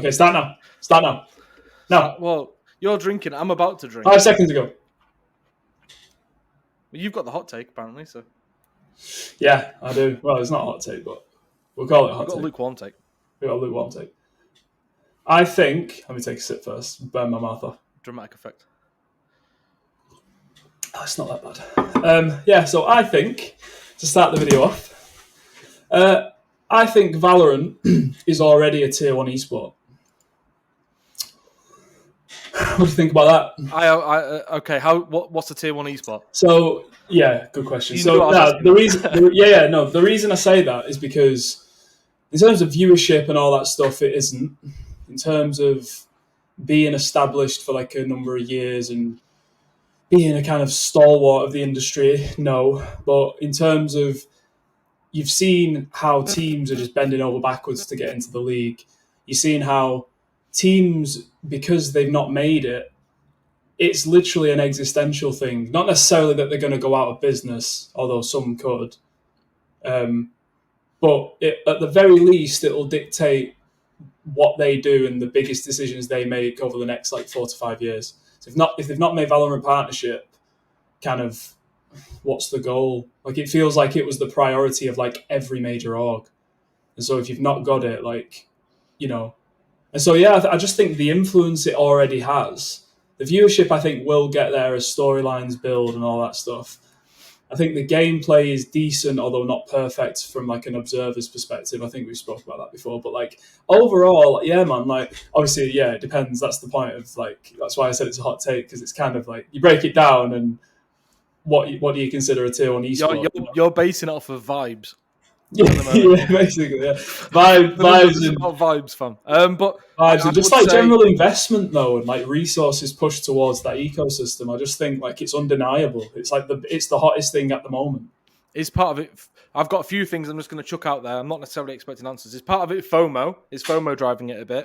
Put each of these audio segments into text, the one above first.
Okay, start now. Start now. No. Well, you're drinking. I'm about to drink. 5 seconds ago. Well, you've got the hot take, apparently. So Yeah, I do. Well, it's not a hot take, but we'll call it a hot I've got take. a lukewarm take. We've got a lukewarm take. I think... Let me take a sip first. Burn my mouth off. Dramatic effect. Oh, it's not that bad. Yeah, so I think, to start the video off, I think Valorant is already a tier 1 esport. What do you think about that? Okay. What's the tier 1 esport? So, yeah, good question. You So, knew I was the reason, the reason I say that is because in terms of viewership and all that stuff, it isn't. In terms of being established for like a number of years and being a kind of stalwart of the industry, no. But in terms of, you've seen how teams are just bending over backwards to get into the league. You've seen how teams, because they've not made it, it's literally an existential thing. Not necessarily that they're going to go out of business, although some could. But at the very least, it'll dictate what they do and the biggest decisions they make over the next like 4 to 5 years. So if they've not made Valorant Partnership, kind of, what's the goal? Like, it feels like it was the priority of like every major org. And so if you've not got it, like, you know. And so, yeah, I just think the influence it already has, the viewership, I think, will get there as storylines build and all that stuff. I think the gameplay is decent, although not perfect from like an observer's perspective. I think we've spoken about that before. But like overall, yeah, man, like obviously, yeah, it depends. That's the point of like, that's why I said it's a hot take, because it's kind of like you break it down and what do you consider a tier 1 esport? You're basing it off of vibes. Yeah, basically, yeah. Vibes and about vibes, fam. But vibes and just like general investment though, and like resources pushed towards that ecosystem. I just think like it's undeniable. It's like it's the hottest thing at the moment. Is part of it? I've got a few things I'm just going to chuck out there. I'm not necessarily expecting answers. Is part of it FOMO? Is FOMO driving it a bit?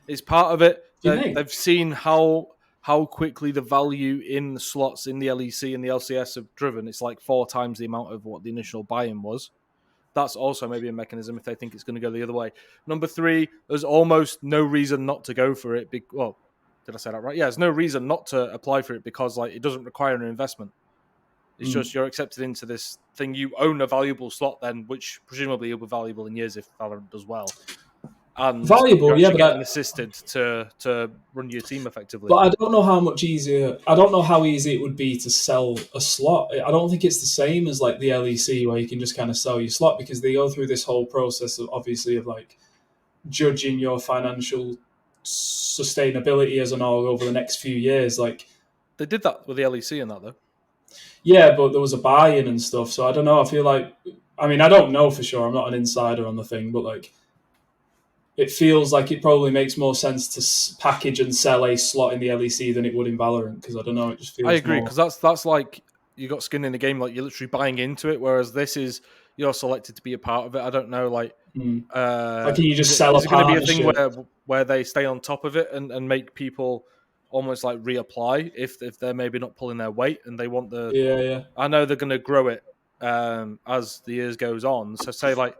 Is part of it they've seen how quickly the value in the slots in the LEC and the LCS have driven? It's like 4 times the amount of what the initial buy-in was. That's also maybe a mechanism if they think it's going to go the other way. Number 3, there's almost no reason not to go for it. Well, did I say that right? Yeah, there's no reason not to apply for it because like it doesn't require an investment. It's just you're accepted into this thing. You own a valuable slot then, which presumably will be valuable in years if Valorant does well. And valuable, yeah, but getting assisted to run your team effectively. But I don't know how much easier. I don't know how easy it would be to sell a slot. I don't think it's the same as like the LEC where you can just kind of sell your slot, because they go through this whole process of obviously of like judging your financial sustainability as an org over the next few years. Like they did that with the LEC and that though. Yeah, but there was a buy-in and stuff. So I don't know. I feel like, I mean, I don't know for sure. I'm not an insider on the thing, but like, it feels like it probably makes more sense to package and sell a slot in the LEC than it would in Valorant, because I don't know, it just feels. I agree, because that's like you got skin in the game, like you're literally buying into it. Whereas this is you're selected to be a part of it. I don't know, like, like can you just sell? Is it going to be a thing where they stay on top of it and make people almost like reapply if they're maybe not pulling their weight and they want the yeah. I know they're going to grow it as the years goes on. So say like,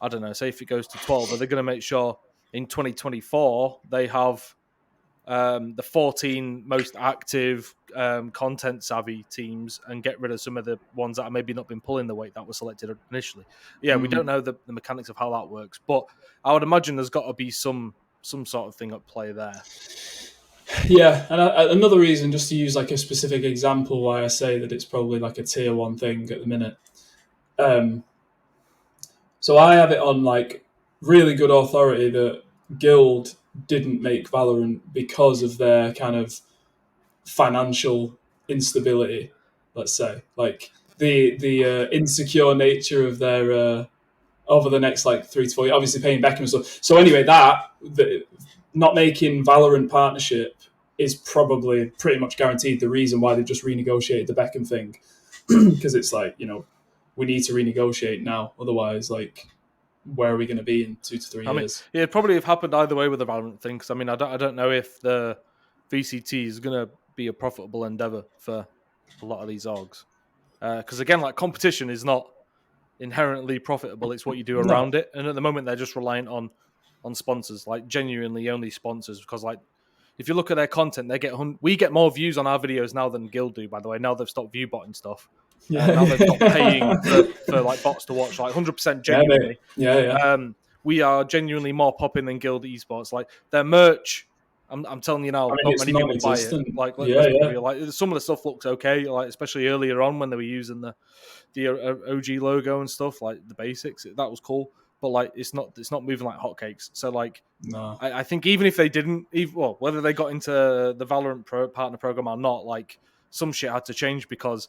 I don't know, say if it goes to 12, are they going to make sure in 2024 they have the 14 most active content savvy teams and get rid of some of the ones that have maybe not been pulling the weight that were selected initially? Yeah, we don't know the mechanics of how that works, but I would imagine there's got to be some sort of thing at play there. Yeah, and another reason, just to use like a specific example, why I say that it's probably like a tier 1 thing at the minute. So I have it on like really good authority that Guild didn't make Valorant because of their kind of financial instability, let's say, like the insecure nature of their over the next like 3 to 4 years, obviously paying Beckham and stuff. So anyway, the not making Valorant Partnership is probably pretty much guaranteed the reason why they've just renegotiated the Beckham thing, because it's like, you know, we need to renegotiate now, otherwise like where are we going to be in 2 to 3 years? Yeah, it'd probably have happened either way with the Valorant thing, because I mean, I don't know if the VCT is going to be a profitable endeavor for a lot of these orgs, because again, like, competition is not inherently profitable. It's what you do around it, and at the moment they're just reliant on on sponsors, like genuinely only sponsors, because like if you look at their content, we get more views on our videos now than Guild do. By the way, now they've stopped view botting stuff. Now they've stopped paying for like bots to watch, like 100% genuinely. Yeah. We are genuinely more popping than Guild esports. Like their merch, I'm telling you now, not many people buy it. Like let's be real. Like some of the stuff looks okay, like especially earlier on when they were using the OG logo and stuff, like the basics. That was cool, but like it's not moving like hotcakes. So like, no. I think even if they didn't, whether they got into the Valorant partner program or not, like some shit had to change because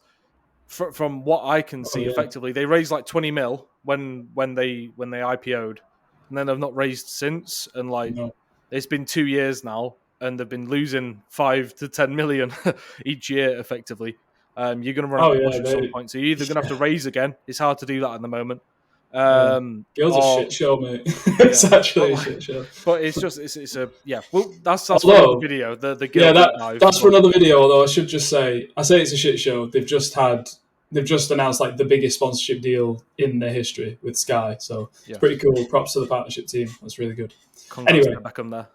from what I can see, effectively they raised like 20 mil when they IPO'd, and then they've not raised since, and like it's been 2 years now, and they've been losing 5 to 10 million each year effectively. You're going to run out of push at some point, so you're either going to have to raise again. It's hard to do that at the moment. Guild's a shit show, mate. It's actually a shit show. But it's a Well, that's for another video. The Guild dive, that's for another video. Although I should just say, I say it's a shit show. They've just announced like the biggest sponsorship deal in their history with Sky. So it's pretty cool. Props to the partnership team. That's really good. Congrats to Beckham there.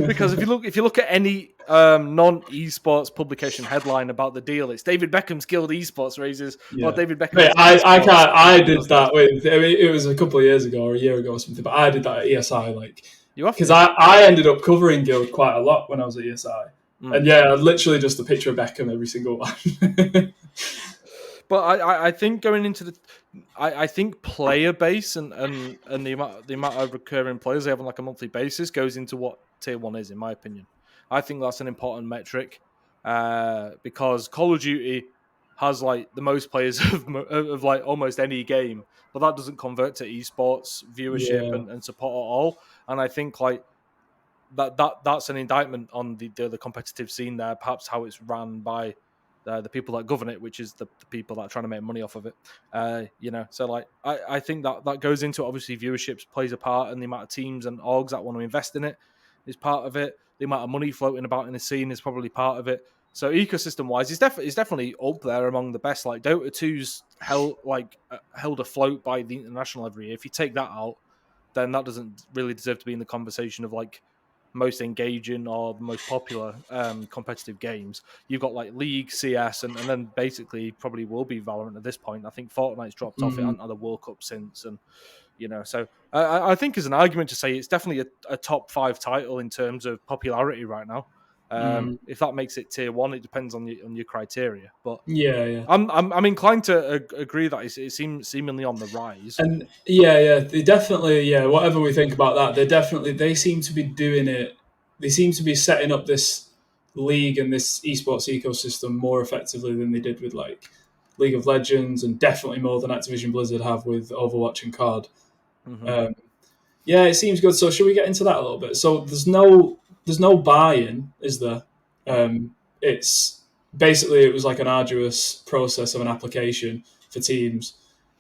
Because if you look at any non-esports publication headline about the deal, it's David Beckham's Guild Esports raises or David Beckham. I did that with. I mean, it was a couple of years ago or a year ago or something, but I did that at ESI. Like, because I ended up covering Guild quite a lot when I was at ESI, and literally just a picture of Beckham every single one. But I think going into I think player base and the amount of recurring players they have on like a monthly basis goes into what tier 1 is, in my opinion. I think that's an important metric because Call of Duty has like the most players of like almost any game, but that doesn't convert to esports viewership and support at all. And I think like that's an indictment on the competitive scene there, perhaps how it's ran by the people that govern it, which is the people that are trying to make money off of it. So like I think that goes into it. Obviously viewership plays a part, and the amount of teams and orgs that want to invest in it is part of it. The amount of money floating about in the scene is probably part of it. So ecosystem wise, it's definitely up there among the best. Like Dota 2's held afloat by the international every year. If you take that out, then that doesn't really deserve to be in the conversation of like most engaging or the most popular competitive games. You've got like League, CS, and then basically probably will be Valorant at this point. I think Fortnite's dropped off. It hasn't had a World Cup since, and so I think as an argument to say it's definitely a top 5 title in terms of popularity right now. If that makes it tier 1, it depends on your criteria. But I'm inclined to agree that it seems seemingly on the rise. And they definitely whatever we think about that, they seem to be doing it. They seem to be setting up this league and this esports ecosystem more effectively than they did with like League of Legends, and definitely more than Activision Blizzard have with Overwatch and COD. It seems good. So should we get into that a little bit? So there's no buy-in, is there? It's basically, it was like an arduous process of an application for teams.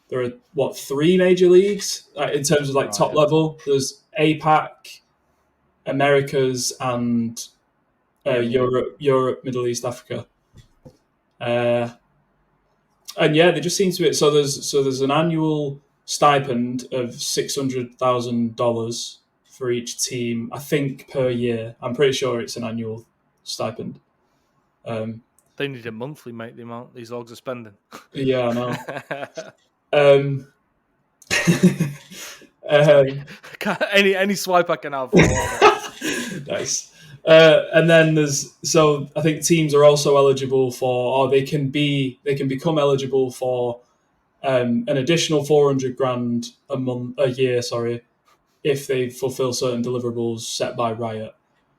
There are 3 major leagues in terms of like top level. There's APAC, Americas, and Europe, Middle East, Africa. And they just seem to be. So there's an annual stipend of $600,000 for each team, I think, per year. I'm pretty sure it's an annual stipend. They need it monthly, mate, the amount these orgs are spending. Yeah, I know. Any swipe I can have. Nice. And then I think teams are also eligible for, or they can become eligible for an additional $400,000 a year, if they fulfill certain deliverables set by Riot.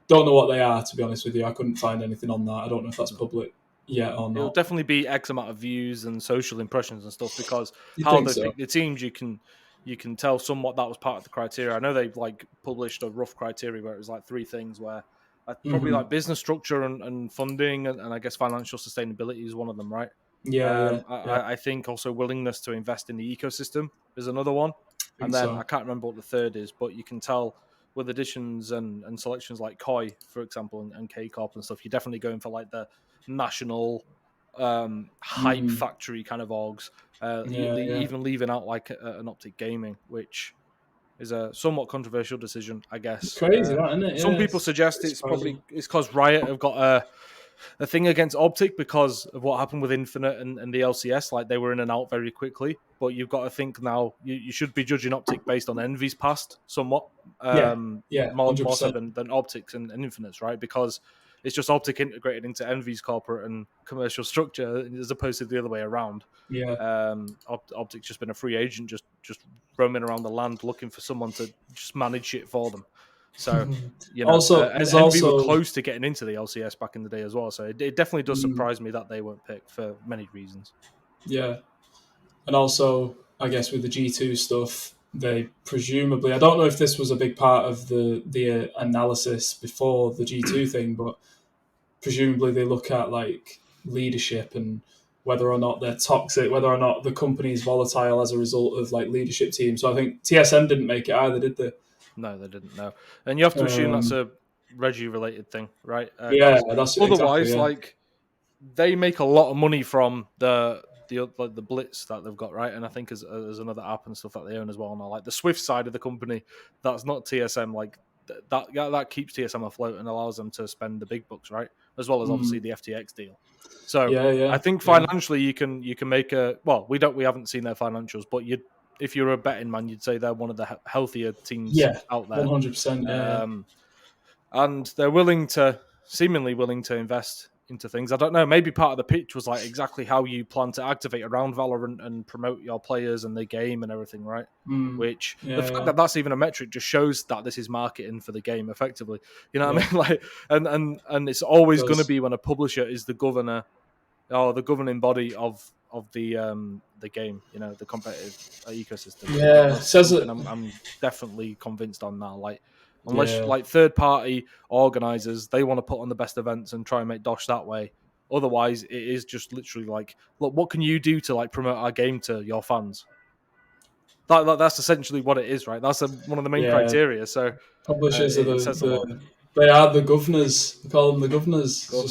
Don't know what they are, to be honest with you. I couldn't find anything on that. I don't know if that's public yet or not. It'll definitely be X amount of views and social impressions and stuff, because how they pick the teams, you can tell somewhat that was part of the criteria. I know they've like published a rough criteria where it was like 3 things where probably like business structure and funding and I guess financial sustainability is one of them, right? I think also willingness to invest in the ecosystem is another one. And then I can't remember what the third is, but you can tell with additions and selections like Koi, for example, and K-Corp and stuff, you're definitely going for like the national hype factory kind of orgs. Even leaving out like an Optic Gaming, which is a somewhat controversial decision, I guess. It's crazy, that, isn't it? Some Yeah, people suggest it's because Riot have got a thing against Optic because of what happened with Infinite and the LCS. Like, they were in and out very quickly. But you've got to think now you should be judging Optic based on Envy's past somewhat. Yeah, More so 100%. than Optics and Infinites, right? Because it's just Optic integrated into Envy's corporate and commercial structure as opposed to the other way around. Yeah. Optic's just been a free agent, just roaming around the land looking for someone to just manage shit for them. So, and Envy were close to getting into the LCS back in the day as well. So it definitely does surprise me that they weren't picked for many reasons. Yeah. And also, I guess with the G2 stuff, they presumably, I don't know if this was a big part of the analysis before the G2 thing, but presumably they look at like leadership and whether or not they're toxic, whether or not the company's volatile as a result of like leadership team. So I think TSM didn't make it either, did they? No, they didn't. No, and you have to assume that's a Reggie related thing, right? Yeah, that's otherwise, exactly, yeah. like, they make a lot of money from the Blitz that they've got, right? And I think as another app and stuff that they own as well now, like the Swift side of the company, that's not TSM. Like that keeps TSM afloat and allows them to spend the big bucks, right? As well as obviously the FTX deal. So I think financially you can make a we haven't seen their financials, but if you're a betting man, you'd say they're one of the healthier teams out there. 100%. And they're seemingly willing to invest into things. I don't know, maybe part of the pitch was like exactly how you plan to activate around Valorant and promote your players and the game and everything, right? Which the fact that that's even a metric just shows that this is marketing for the game effectively. You know what I mean? Like, and it's always going to be when a publisher is the governor or the governing body of the game, the competitive ecosystem. Yeah, I'm definitely convinced on now. Like, unless like third party organizers, they want to put on the best events and try and make dosh that way. Otherwise, it is just literally like, look, what can you do to like promote our game to your fans? That's essentially what it is, right? That's one of the main criteria. So publishers are they are the governors. We call them the governors. Like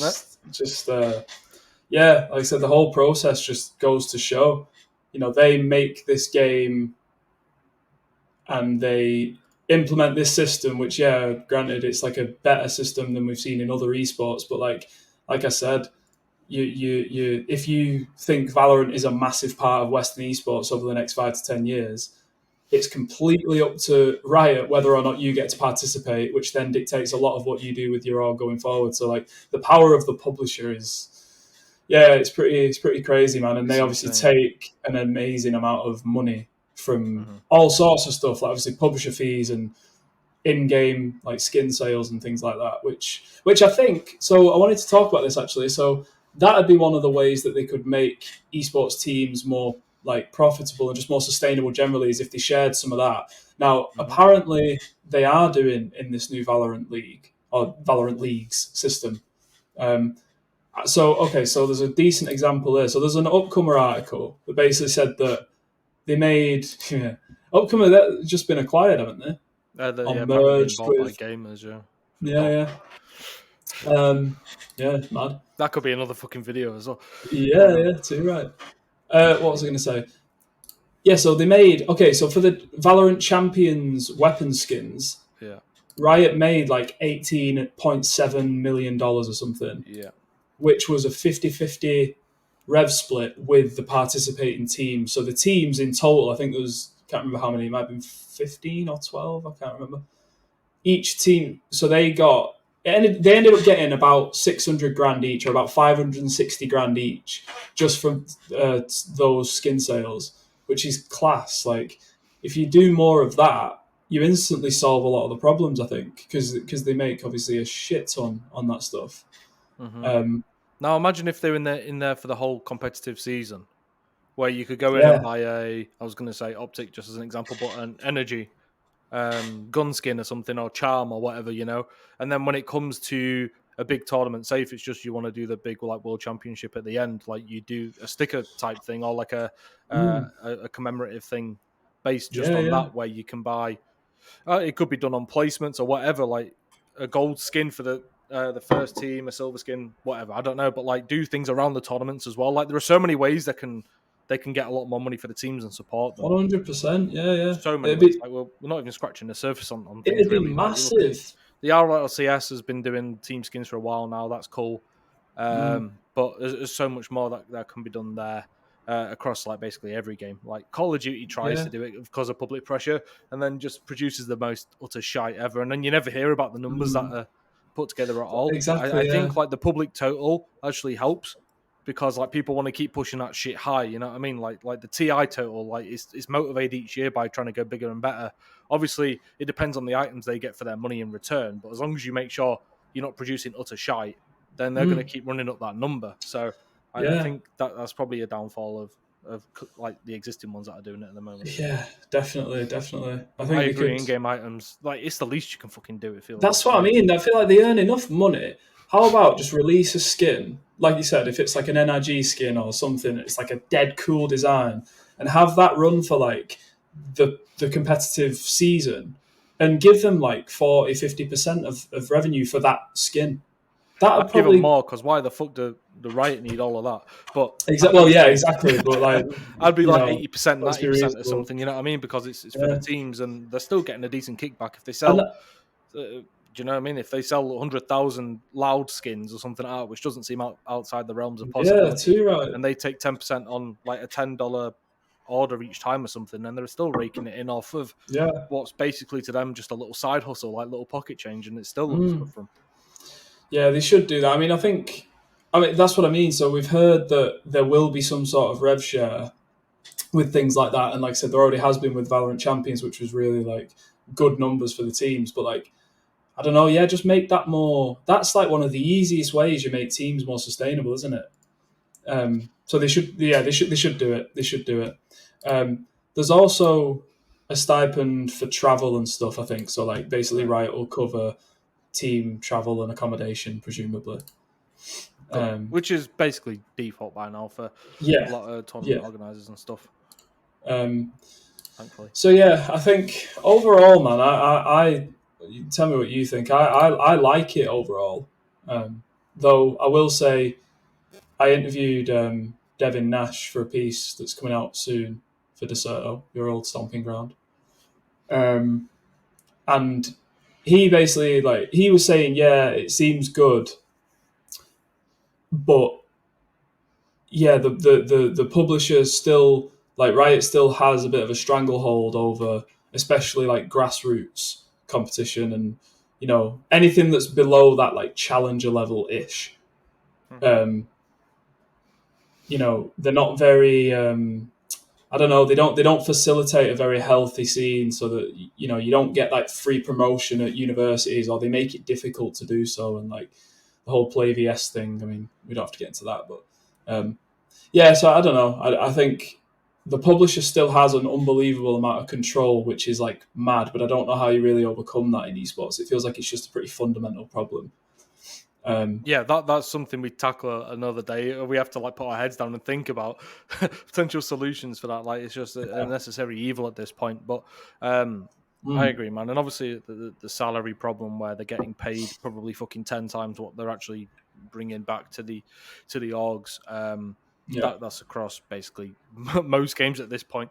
I said, the whole process just goes to show, they make this game and they implement this system, which, granted, it's like a better system than we've seen in other esports. But like I said, you if you think Valorant is a massive part of Western esports over the next 5 to 10 years, it's completely up to Riot whether or not you get to participate, which then dictates a lot of what you do with your org going forward. So like the power of the publisher it's pretty crazy, man. And they obviously take an amazing amount of money from all sorts of stuff, like obviously publisher fees and in-game like skin sales and things like that, which I think, so I wanted to talk about this actually. So that would be one of the ways that they could make esports teams more like profitable and just more sustainable generally, is if they shared some of that. Now, apparently they are doing in this new Valorant League or Valorant Leagues system. So there's a decent example there. So there's an Upcomer article that basically said that they made Upcomer, that's just been acquired, haven't they? Merged with by gamers, mad. That could be another fucking video as well. Too right. What was I going to say? Yeah, so they made so for the VALORANT Champions weapon skins, Riot made like $18.7 million or something. Yeah, which was a 50-50 rev split with the participating teams. So the teams in total, I think there was, can't remember how many, it might have been 15 or 12, I can't remember. Each team, so they ended up getting about 600 grand each, or about 560 grand each, just from those skin sales, which is class. Like, if you do more of that, you instantly solve a lot of the problems, I think, because they make obviously a shit ton on that stuff. Now imagine if they're in there for the whole competitive season, where you could go in and buy I was going to say Optic just as an example, but an energy gun skin or something, or charm or whatever, and then when it comes to a big tournament, say if it's just you want to do the big like world championship at the end, like you do a sticker type thing or like a commemorative thing based just on that, where you can buy it could be done on placements or whatever, like a gold skin for the first team, a silver skin, whatever, I don't know, but like do things around the tournaments as well. Like there are so many ways that can they can get a lot more money for the teams and support them. 100%. Yeah. So many ways. Like we're not even scratching the surface on things. It'd be really. massive. Like, the RLCS has been doing team skins for a while now. That's cool. But there's so much more that can be done there across like basically every game. Like Call of Duty tries to do it because of public pressure, and then just produces the most utter shite ever. And then you never hear about the numbers that are put together at all. Exactly. I think like the public total actually helps because like people want to keep pushing that shit high. You know what I mean? Like the TI total, like it's motivated each year by trying to go bigger and better. Obviously, it depends on the items they get for their money in return. But as long as you make sure you're not producing utter shite, then they're going to keep running up that number. So I think that's probably a downfall of like the existing ones that are doing it at the moment. Yeah, definitely. I think I agree. In-game items, like it's the least you can fucking do. It feels. That's what I mean. I feel like they earn enough money. How about just release a skin, like you said, if it's like an NRG skin or something, it's like a dead cool design, and have that run for like the competitive season, and give them like 40-50% of revenue for that skin. I'd probably give them more because why the fuck do the Riot need all of that? But exactly. But like, I'd be like 80%, 90% or something. You know what I mean? Because it's for the teams, and they're still getting a decent kickback if they sell. Do you know what I mean? If they sell 100,000 loud skins or something out, which doesn't seem outside the realms of possibility, too right. And they take 10% on like a $10 order each time or something, and they're still raking it in off of what's basically to them just a little side hustle, like little pocket change, and it still looks good for them. Yeah, they should do that. I mean, that's what I mean. So we've heard that there will be some sort of rev share with things like that, and like I said, there already has been with VALORANT Champions, which was really like good numbers for the teams. But like, I don't know, just make that more. That's like one of the easiest ways you make teams more sustainable, isn't it? So they should do it. They should do it. There's also a stipend for travel and stuff, I think. So like, basically, Riot will cover team travel and accommodation, presumably. Which is basically default by now for a lot of tournament organisers and stuff. Thankfully. So I think overall, man, I tell me what you think. I like it overall. Though I will say, I interviewed Devin Nash for a piece that's coming out soon for Deserto, your old stomping ground. And he basically he was saying, it seems good, but the publisher still, like Riot still has a bit of a stranglehold over, especially like grassroots competition and anything that's below that like challenger level ish. They're not very. I don't know. They don't facilitate a very healthy scene, so that you don't get like free promotion at universities, or they make it difficult to do so. And like the whole Play VS thing. I mean, we don't have to get into that, but so I don't know. I think the publisher still has an unbelievable amount of control, which is like mad, but I don't know how you really overcome that in esports. It feels like it's just a pretty fundamental problem. That's something we tackle another day. We have to like put our heads down and think about potential solutions for that. Like it's just a necessary evil at this point. But I agree, man. And obviously the salary problem where they're getting paid probably fucking 10 times what they're actually bringing back to the orgs. That's across basically most games at this point.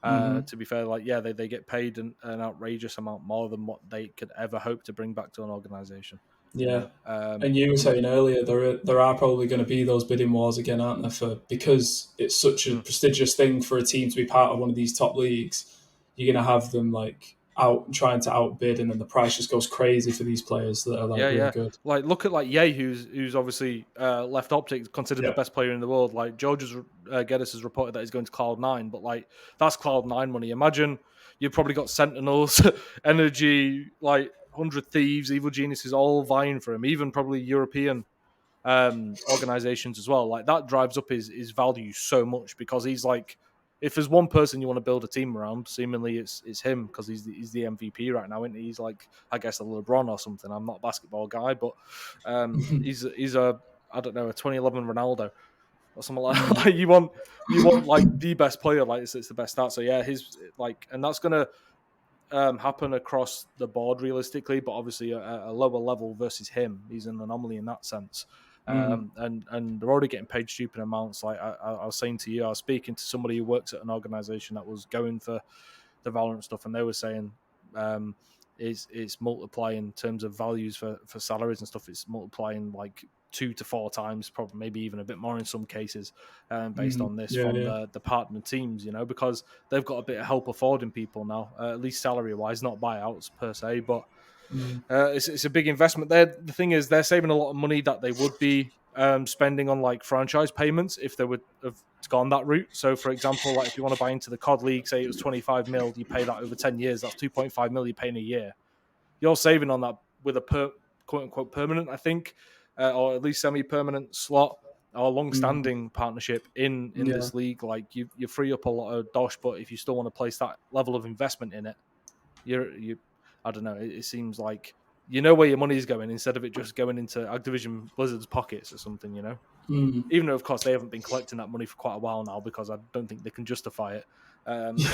To be fair, they get paid an outrageous amount more than what they could ever hope to bring back to an organization. And you were saying earlier there are probably going to be those bidding wars again, aren't there? Because it's such a prestigious thing for a team to be part of one of these top leagues. You're going to have them like out trying to outbid, and then the price just goes crazy for these players that are like really good. Like look at like Ye, who's obviously left Optic, considered the best player in the world. Like George's Geddes has reported that he's going to Cloud9, but like that's Cloud9 money. Imagine you've probably got Sentinels, Energy, like 100 Thieves, Evil Geniuses, all vying for him. Even probably European organizations as well. Like that drives up his value so much because he's like. If there's one person you want to build a team around, seemingly it's him because he's the MVP right now, isn't he? He's like, I guess, a LeBron or something. I'm not a basketball guy, but he's a I don't know, a 2011 Ronaldo or something like that. Like you want like the best player, like it's the best start. So his like, and that's gonna happen across the board realistically, but obviously at a lower level versus him, he's an anomaly in that sense. and they're already getting paid stupid amounts. Like I was saying to you, I was speaking to somebody who works at an organization that was going for the Valorant stuff, and they were saying it's multiplying in terms of values for salaries and stuff. It's multiplying like 2 to 4 times, probably maybe even a bit more in some cases, based on this from the partner teams, because they've got a bit of help affording people now, at least salary wise, not buyouts per se, but it's a big investment. The thing is, they're saving a lot of money that they would be spending on like franchise payments if they would have gone that route. So, for example, like if you want to buy into the COD League, say it was 25 mil, you pay that over 10 years. That's 2.5 mil you're paying a year. You're saving on that with a quote unquote permanent, I think, or at least semi-permanent slot or long-standing partnership in this league. Like you free up a lot of dosh, but if you still want to place that level of investment in it, you I don't know. It seems like where your money is going instead of it just going into Activision Blizzard's pockets or something. Even though of course they haven't been collecting that money for quite a while now, because I don't think they can justify it,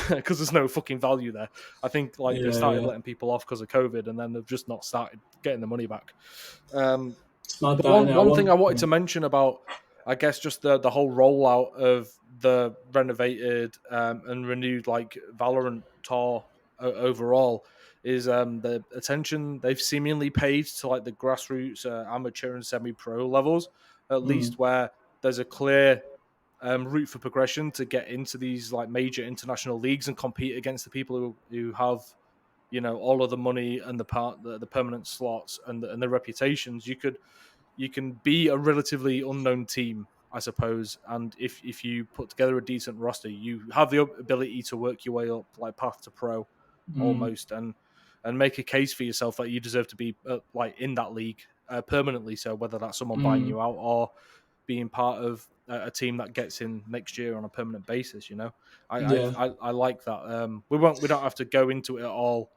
because there's no fucking value there. I think they started letting people off because of COVID, and then they've just not started getting the money back. But one thing I wanted to mention about, I guess, just the whole rollout of the renovated and renewed like Valorant Tour overall is the attention they've seemingly paid to like the grassroots, amateur and semi-pro levels, at least, where there's a clear route for progression to get into these like major international leagues and compete against the people who have all of the money and the permanent slots and the reputations. You can be a relatively unknown team, I suppose, and if you put together a decent roster, you have the ability to work your way up like path to pro almost, and make a case for yourself that you deserve to be like in that league permanently. So whether that's someone buying you out or being part of a team that gets in next year on a permanent basis, I like that. We don't have to go into it at all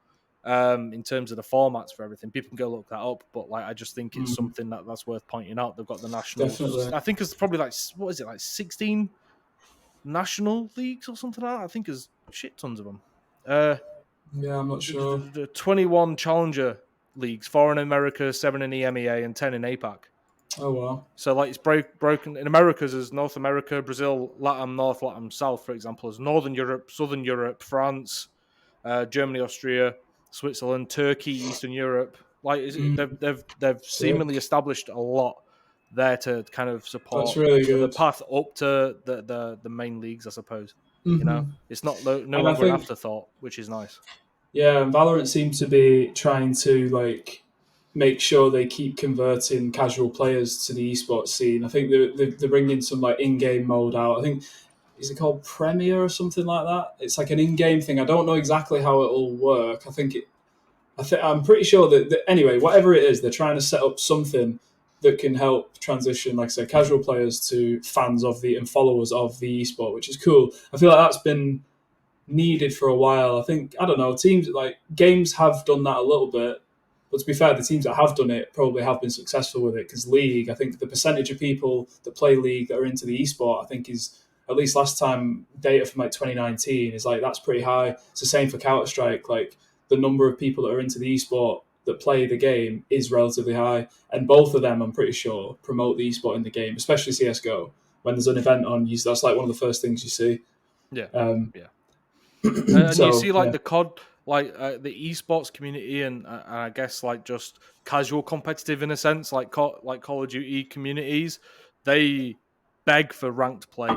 in terms of the formats for everything. People can go look that up, but like I just think it's something that's worth pointing out. They've got the nationals. Definitely. I think it's probably like, what is it, like 16 national leagues or something like that. I think there's shit tons of them. I'm not sure. 21 challenger leagues, 4 in America, 7 in EMEA, and 10 in APAC. Oh wow! So like it's broken in Americas as North America, Brazil, Latin North, Latin South, for example, as Northern Europe, Southern Europe, France, Germany, Austria, Switzerland, Turkey, Eastern Europe. Like they've seemingly established a lot there to kind of support That's really good. the path up to the main leagues, I suppose. It's not no longer an afterthought, which is nice. Yeah, and Valorant seems to be trying to like make sure they keep converting casual players to the esports scene. I think they're bringing some like in-game mode out. I think, is it called Premier or something like that? It's like an in-game thing. I don't know exactly how it'll work. I'm pretty sure that anyway, whatever it is, they're trying to set up something that can help transition, like I said, casual players to fans of and followers of the esport, which is cool. I feel like that's been needed for a while. I don't know, teams like games have done that a little bit, but to be fair, the teams that have done it probably have been successful with it, because League, I think the percentage of people that play League that are into the esport, I think is, at least last time data from like 2019 is like, that's pretty high. It's the same for Counter-Strike. Like the number of people that are into the esport that play the game is relatively high, and both of them, I'm pretty sure, promote the esport in the game, especially CS:GO. When there's an event on, that's like one of the first things you see. Yeah. And So, you see like the COD, like the esports community, and I guess like just casual competitive in a sense, like Call of Duty communities, they beg for ranked play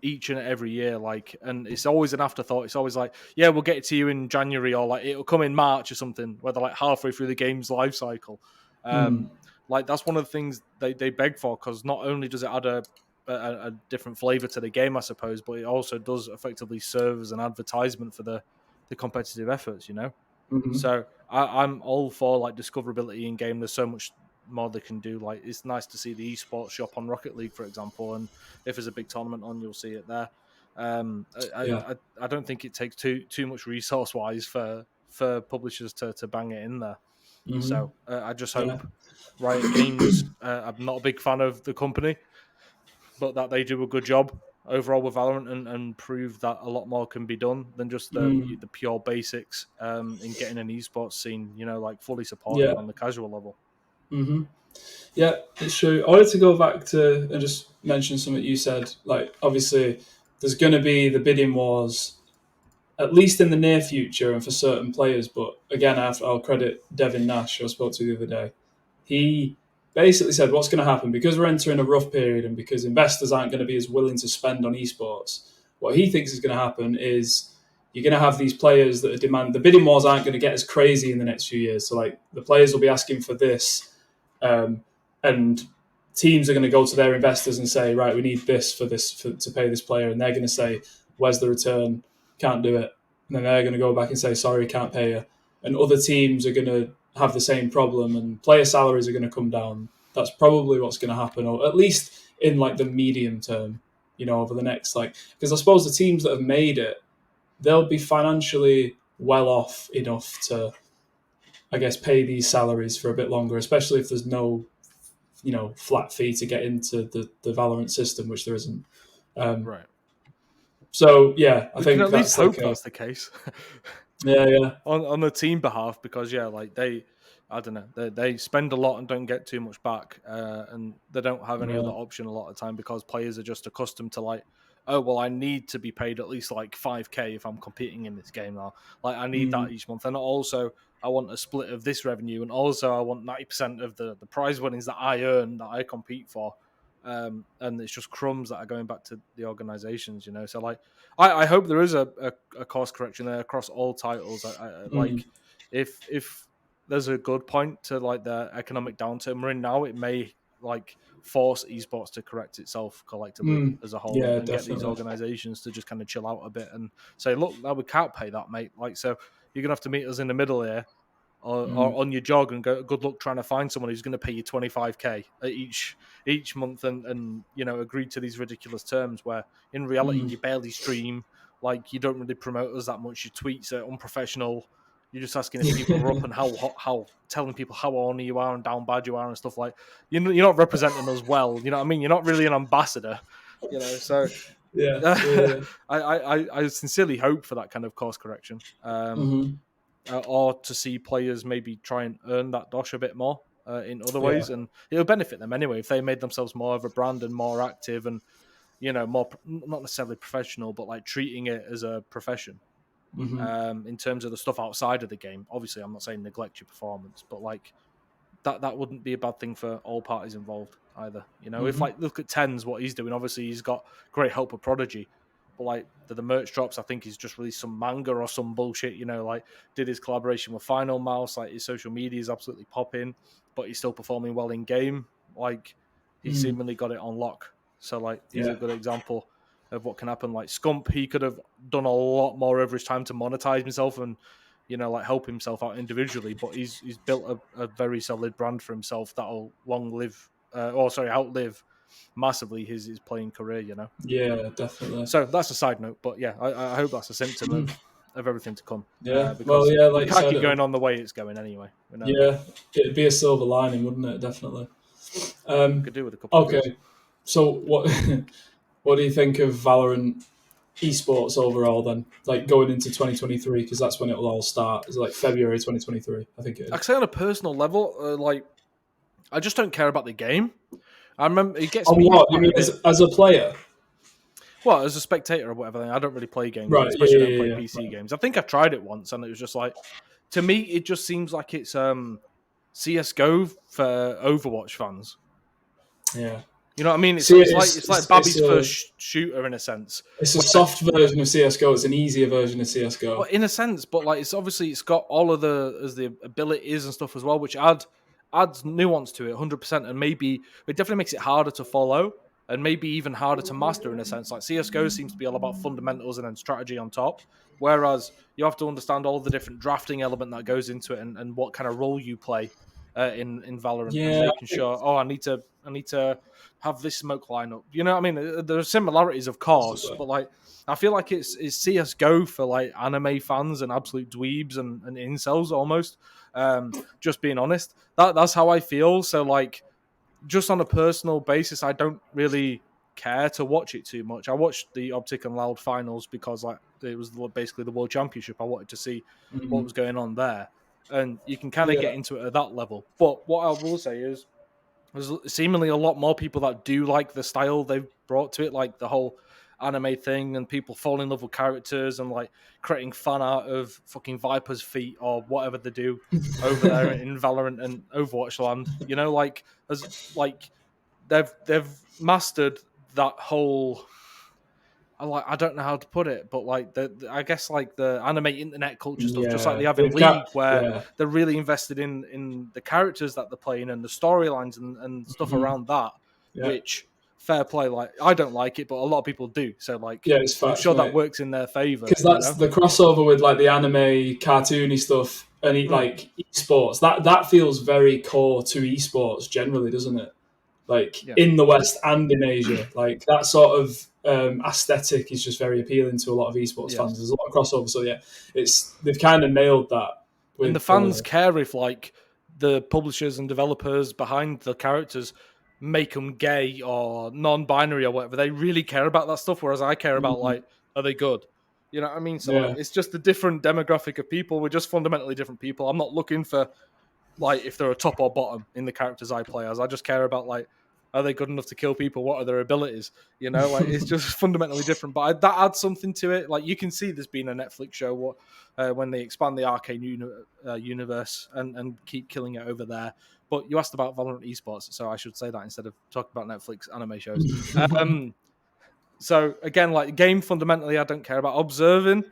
each and every year, like, and it's always an afterthought. It's always like, yeah, we'll get it to you in January, or like it'll come in March or something, whether like halfway through the game's life cycle. Like that's one of the things they beg for, because not only does it add a different flavor to the game, I suppose, but it also does effectively serve as an advertisement for the competitive efforts, So I'm all for like discoverability in game. There's so much more they can do. Like it's nice to see the esports shop on Rocket League, for example, and if there's a big tournament on, you'll see it there. I don't think it takes too much resource wise for publishers to bang it in there. So I just hope Riot Games. I'm not a big fan of the company, but that they do a good job overall with Valorant, and prove that a lot more can be done than just the pure basics in getting an esports scene, like fully supported on the casual level. Mm-hmm. Yeah, it's true. I wanted to go back to and just mention something you said. Like, obviously, there's going to be the bidding wars, at least in the near future, and for certain players. But again, I'll credit Devin Nash, who I spoke to the other day. He basically said what's going to happen because we're entering a rough period and because investors aren't going to be as willing to spend on esports. What he thinks is going to happen is you're going to have these players that are demand. The bidding wars aren't going to get as crazy in the next few years. So, like, the players will be asking for this, and teams are going to go to their investors and say, right, we need this to pay this player, and they're going to say, where's the return? Can't do it. And then they're going to go back and say, sorry, can't pay you. And other teams are going to have the same problem, and player salaries are going to come down. That's probably what's going to happen, or at least in like the medium term, over the next because I suppose the teams that have made it, they'll be financially well off enough to, I guess, pay these salaries for a bit longer, especially if there's no, flat fee to get into the Valorant system, which there isn't. Right. So yeah, I we think can at least that's hope that's the case. Yeah. On the team behalf, because I don't know, they spend a lot and don't get too much back, and they don't have any other option a lot of time because players are just accustomed to oh well, I need to be paid at least like 5k if I'm competing in this game now. Like I need that each month, and also I want a split of this revenue, and also I want 90% of the prize winnings that I earn that I compete for. And it's just crumbs that are going back to the organizations, So like, I hope there is a course correction there across all titles. Like, if there's a good point to like the economic downturn we're in now, it may like force esports to correct itself collectively as a whole, and get these organizations to just kind of chill out a bit and say, look, now we can't pay that, mate. Like, so you're gonna have to meet us in the middle here. Or on your jog and go. Good luck trying to find someone who's going to pay you 25k each month, and agree to these ridiculous terms where in reality you barely stream, like you don't really promote us that much. Your tweets are unprofessional. You're just asking if people are up and how telling people how horny you are and down bad you are and stuff like. You're not representing us well. You know what I mean? You're not really an ambassador. So yeah. I sincerely hope for that kind of course correction. Or to see players maybe try and earn that dosh a bit more in other ways, and it'll benefit them anyway if they made themselves more of a brand and more active, and more not necessarily professional, but like treating it as a profession. In terms of the stuff outside of the game, obviously, I'm not saying neglect your performance, but like that wouldn't be a bad thing for all parties involved either. If like look at Tens, what he's doing, obviously he's got great help of Prodigy. But like the merch drops, I think he's just released some manga or some bullshit. Like did his collaboration with Final Mouse. Like his social media is absolutely popping, but he's still performing well in game. Like he seemingly got it on lock. So like he's a good example of what can happen. Like Scump, he could have done a lot more over his time to monetize himself and like help himself out individually. But he's built a very solid brand for himself that'll outlive massively his playing career, Yeah, definitely. So that's a side note, but yeah, I hope that's a symptom of everything to come. Yeah, because like we can't keep going on the way it's going anyway. It'd be a silver lining, wouldn't it? Definitely. Could do with a couple. Okay, of so what what do you think of Valorant esports overall then? Like going into 2023, because that's when it'll all start. It's like February 2023, I think it is. I say on a personal level, like I just don't care about the game. I remember it gets me. What you mean as a player? Well, as a spectator or whatever, I don't really play games, right? Especially I don't play PC games. I think I've tried it once, and it was just like, to me, it just seems like it's CS:GO for Overwatch fans. Yeah, you know what I mean. It's like Babby's first shooter in a sense. It's a soft version of CS:GO. It's an easier version of CS:GO. Well, in a sense, but like it's got all of the abilities and stuff as well, which adds nuance to it, 100%, and maybe it definitely makes it harder to follow. And maybe even harder to master in a sense. Like CSGO seems to be all about fundamentals and then strategy on top. Whereas you have to understand all the different drafting element that goes into it and what kind of role you play in Valorant. Yeah, and making sure, I need to have this smoke lineup. You know what I mean? There are similarities, of course, but like I feel like it's CSGO for like anime fans and absolute dweebs and incels almost. Just being honest. That's how I feel. So like just on a personal basis, I don't really care to watch it too much. I watched the Optic and Loud finals because like it was basically the World Championship. I wanted to see what was going on there. and you can kind of get into it at that level. But what I will say is, there's seemingly a lot more people that do like the style they've brought to it, like the whole anime thing, and people fall in love with characters and like creating fan art of fucking Viper's feet or whatever they do over there in Valorant and Overwatch land. You know, like as like they've mastered that whole. I don't know how to put it, but like I guess like the anime internet culture stuff, just like they have in League, where they're really invested in the characters that they're playing and the storylines and stuff around that. Which fair play, like I don't like it, but a lot of people do. So like, it's facts, I'm sure that works in their favor because that's the crossover with like the anime cartoony stuff and like esports. That feels very core to esports generally, doesn't it? Like in the West and in Asia, like that sort of aesthetic is just very appealing to a lot of esports fans. There's a lot of crossover, so they've kind of nailed that. And the fans care if like the publishers and developers behind the characters make them gay or non-binary or whatever. They really care about that stuff, whereas I care about like, are they good? You know what I mean? So like, it's just a different demographic of people. We're just fundamentally different people. I'm not looking for like if they're a top or bottom in the characters I play as. I just care about like, are they good enough to kill people? What are their abilities? You know, like it's just fundamentally different. But that adds something to it. Like you can see there's been a Netflix show when they expand the Arcane universe and keep killing it over there. But you asked about Valorant esports, so I should say that instead of talking about Netflix anime shows. So again, like game fundamentally, I don't care about observing.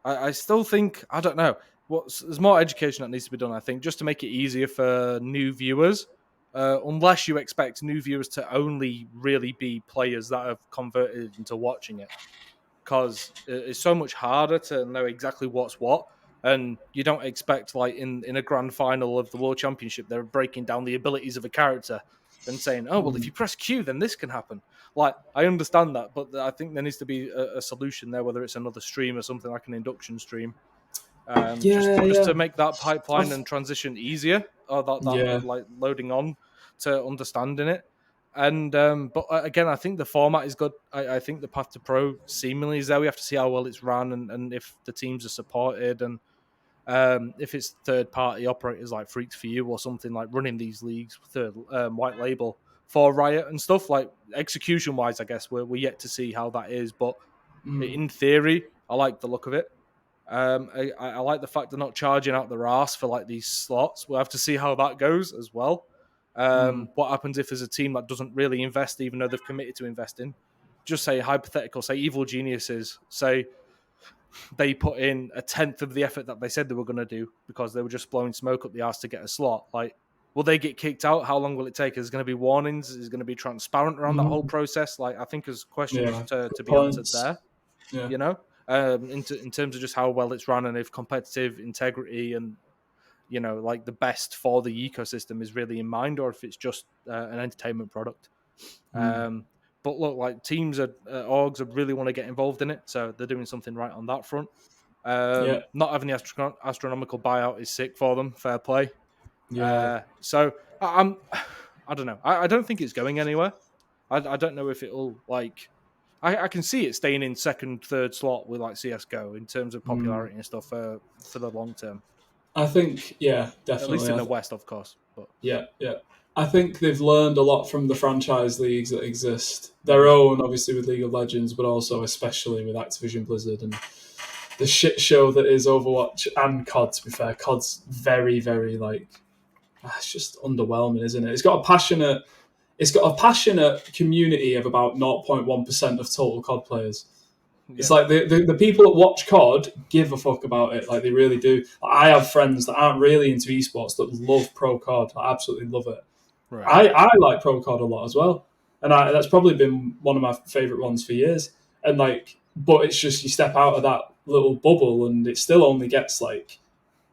I still think, I don't know. There's more education that needs to be done, I think, just to make it easier for new viewers. Unless you expect new viewers to only really be players that have converted into watching it. Because it's so much harder to know exactly what's what. And you don't expect, like, in a grand final of the World Championship, they're breaking down the abilities of a character and saying, oh, well, if you press Q, then this can happen. Like, I understand that, but I think there needs to be a solution there, whether it's another stream or something like an induction stream. Just to make that pipeline and transition easier, or that like loading on to understanding it. And but again, I think the format is good. I think the path to pro seemingly is there. We have to see how well it's run and if the teams are supported and if it's third party operators like Freaks for You or something like running these leagues, third white label for Riot and stuff. Like execution wise, I guess we're yet to see how that is. But in theory, I like the look of it. I like the fact they're not charging out their ass for like these slots. We'll have to see how that goes as well. What happens if there's a team that doesn't really invest, even though they've committed to investing? Just say hypothetical, say Evil Geniuses, say they put in a tenth of the effort that they said they were going to do because they were just blowing smoke up the ass to get a slot. Like, will they get kicked out? How long will it take? Is there going to be warnings? Is it going to be transparent around that whole process? Like, I think there's questions to be answered there. Yeah. You know, in terms of just how well it's run and if competitive integrity and you know like the best for the ecosystem is really in mind, or if it's just an entertainment product. But look, like teams orgs really want to get involved in it, so they're doing something right on that front. Not having the astronomical buyout is sick for them. Fair play. So I don't know. I don't think it's going anywhere. I don't know if it'll like. I can see it staying in second, third slot with like CS:GO in terms of popularity and stuff for the long term. I think, definitely. At least in the West, of course. But I think they've learned a lot from the franchise leagues that exist. Their own, obviously, with League of Legends, but also especially with Activision Blizzard and the shit show that is Overwatch and COD, to be fair. COD's very, very, like, it's just underwhelming, isn't it? It's got a passionate community of about 0.1% of total COD players. Yeah. It's like the people that watch COD give a fuck about it. Like, they really do. I have friends that aren't really into esports that love pro COD. I absolutely love it. Right. I like pro COD a lot as well. And that's probably been one of my favourite ones for years. And like, but it's just you step out of that little bubble and it still only gets like,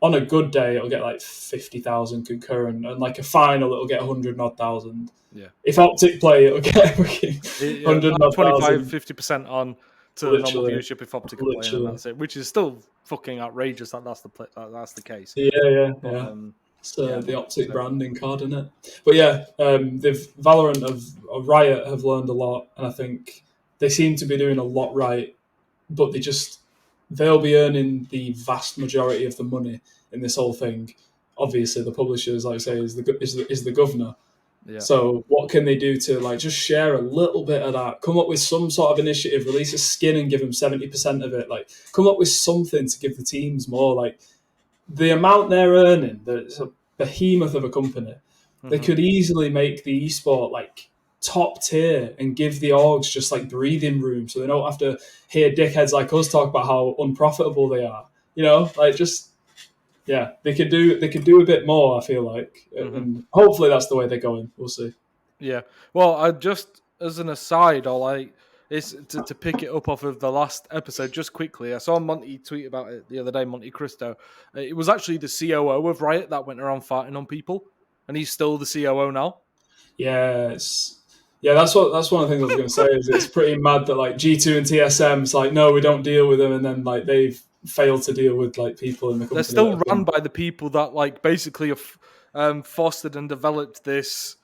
on a good day, it'll get like 50,000 concurrent, and like a final, it'll get 100,000. Yeah. If Optic play, it'll get 100,000. 25-50% on to the normal viewership if Optic are playing, and that's it. Which is still fucking outrageous that that's the case. The Optic branding card, isn't it? But Riot have learned a lot, and I think they seem to be doing a lot right, but they'll be earning the vast majority of the money in this whole thing obviously the publishers, like I say, is the governor. Yeah. So what can they do to like just share a little bit of that? Come up with some sort of initiative, release a skin and give them 70% of it. Like come up with something to give the teams more. Like the amount they're earning, it's a behemoth of a company. They could easily make the esport like top tier and give the orgs just like breathing room, so they don't have to hear dickheads like us talk about how unprofitable they are. You know, like just they could do a bit more. I feel like, and hopefully that's the way they're going. We'll see. Yeah. Well, I just as an aside, or like it's to pick it up off of the last episode just quickly. I saw Monty tweet about it the other day. Monte Cristo. It was actually the COO of Riot that went around fighting on people, and he's still the COO now. That's one of the things I was going to say. Is it's pretty mad that like G2 and TSM's like, no, we don't deal with them, and then like they've failed to deal with like people in the company. They're still run by the people that like basically have fostered and developed this.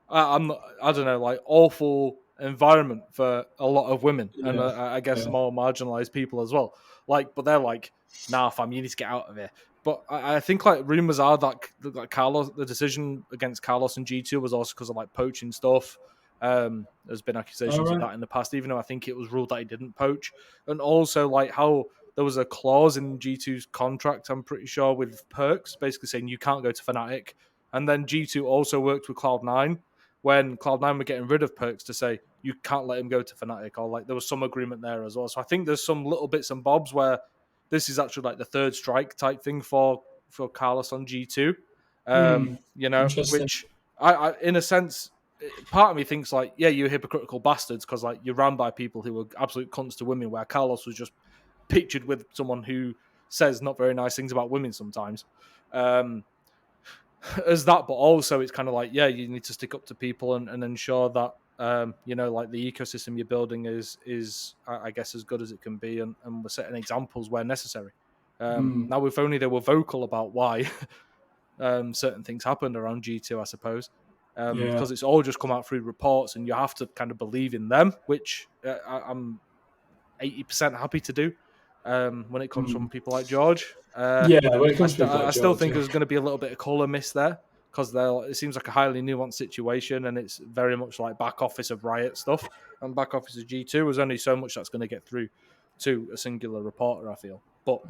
I don't know, like awful environment for a lot of women and I guess more marginalized people as well. Like, but they're like, nah, fam, you need to get out of here. But I think like rumors are that Carlos, the decision against Carlos and G2 was also because of like poaching stuff. There's been accusations of that in the past, even though I think it was ruled that he didn't poach. And also like how there was a clause in G2's contract, I'm pretty sure, with perks, basically saying you can't go to Fnatic. And then G2 also worked with Cloud9 when Cloud9 were getting rid of perks to say you can't let him go to Fnatic, or like there was some agreement there as well. So I think there's some little bits and bobs where this is actually like the third strike type thing for Carlos on G2. You know, which I in a sense, part of me thinks like, yeah, you're hypocritical bastards because like you're run by people who are absolute cunts to women, where Carlos was just pictured with someone who says not very nice things about women sometimes. As that, but also it's kind of like, yeah, you need to stick up to people and ensure that you know, like the ecosystem you're building is I guess as good as it can be, and we're setting examples where necessary. Now, if only they were vocal about why certain things happened around G2, I suppose, because it's all just come out through reports, and you have to kind of believe in them, which I'm 80% happy to do when it comes from people like George. When it comes to I still think there's going to be a little bit of colour miss there because it seems like a highly nuanced situation, and it's very much like back office of Riot stuff, and back office of G2. There's only so much that's going to get through to a singular reporter, I feel. But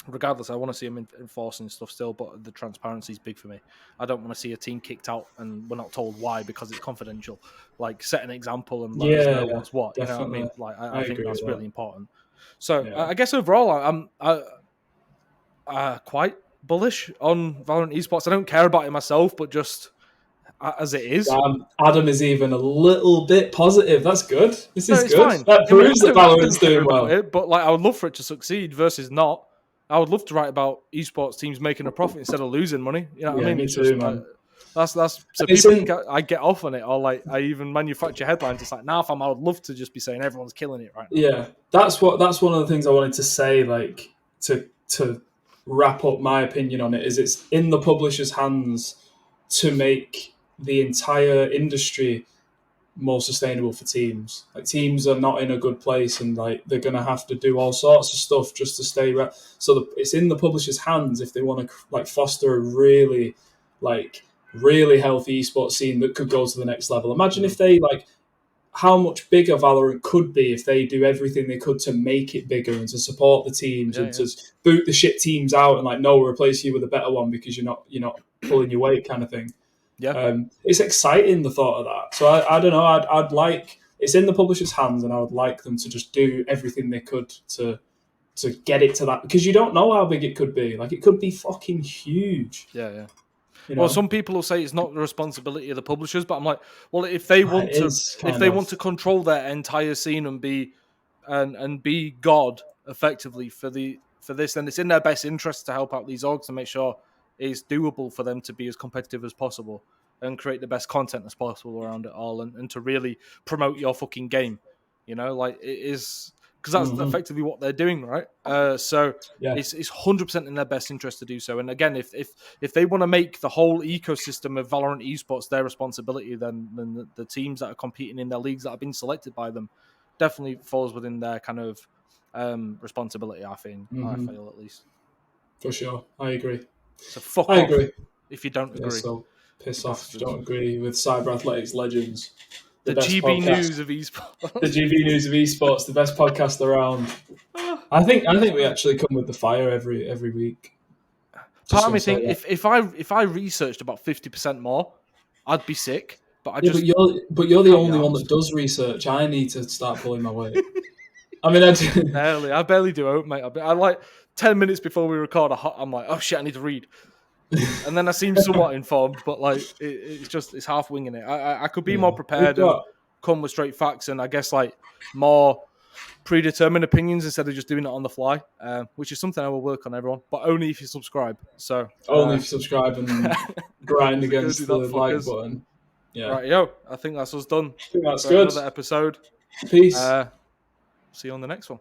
regardless, I want to see them enforcing stuff still, but the transparency is big for me. I don't want to see a team kicked out and we're not told why because it's confidential. Like, set an example and let us know what's what. Definitely. You know what I mean? Like, I think that's really important. So I guess overall, I'm quite bullish on VALORANT esports. I don't care about it myself, but just as it is. Adam is even a little bit positive. That's good. This is good. Fine. That proves that VALORANT's doing well. But like, I would love for it to succeed versus not. I would love to write about esports teams making a profit instead of losing money. You know what I mean? Me too, man. That's so people think I get off on it, or like I even manufacture headlines. It's like, nah, fam, I would love to just be saying everyone's killing it right now. Yeah, that's one of the things I wanted to say. Like to wrap up my opinion on it is it's in the publisher's hands to make the entire industry more sustainable for teams. Like teams are not in a good place, and like they're going to have to do all sorts of stuff just to stay. It's in the publisher's hands if they want to like foster a really healthy esports scene that could go to the next level. Imagine if they how much bigger Valorant could be if they do everything they could to make it bigger and to support the teams to boot the shit teams out and like, no, we'll replace you with a better one because you're not pulling your weight kind of thing. Yeah, it's exciting, the thought of that. So I don't know. I'd like, it's in the publisher's hands, and I would like them to just do everything they could to get it to that, because you don't know how big it could be. Like, it could be fucking huge. Yeah. You know? Well, some people will say it's not the responsibility of the publishers, but I'm like, well, if they want to control their entire scene and be God effectively for this, then it's in their best interest to help out these orgs to make sure it's doable for them to be as competitive as possible and create the best content as possible around it all, and to really promote your fucking game. You know, like, it is. Because that's effectively what they're doing, right? It's 100% in their best interest to do so. And again, if they want to make the whole ecosystem of Valorant esports their responsibility, then the teams that are competing in their leagues that have been selected by them definitely falls within their kind of responsibility. I feel at least. For sure, I agree. So fuck I off agree. if you don't agree. So piss You off if you bastards. don't agree with Cyberathletics legends. The best GB podcast. news of esports. The GB news of esports, the best podcast around. I think we actually come with the fire every week. Part of me think if I researched about 50% more, I'd be sick. But but you're the only one that does research. I need to start pulling my weight. I mean, I barely do, mate. I like 10 minutes before we record. I'm like, oh shit, I need to read, and then I seem somewhat informed, but like it's half winging it. I could be more prepared and come with straight facts, and I guess like more predetermined opinions instead of just doing it on the fly, which is something I will work on, everyone, but only if you subscribe. So only if you subscribe and grind against the like button. Yeah. Right, yo, I think that's us done. I think that's good. Another episode. Peace. See you on the next one.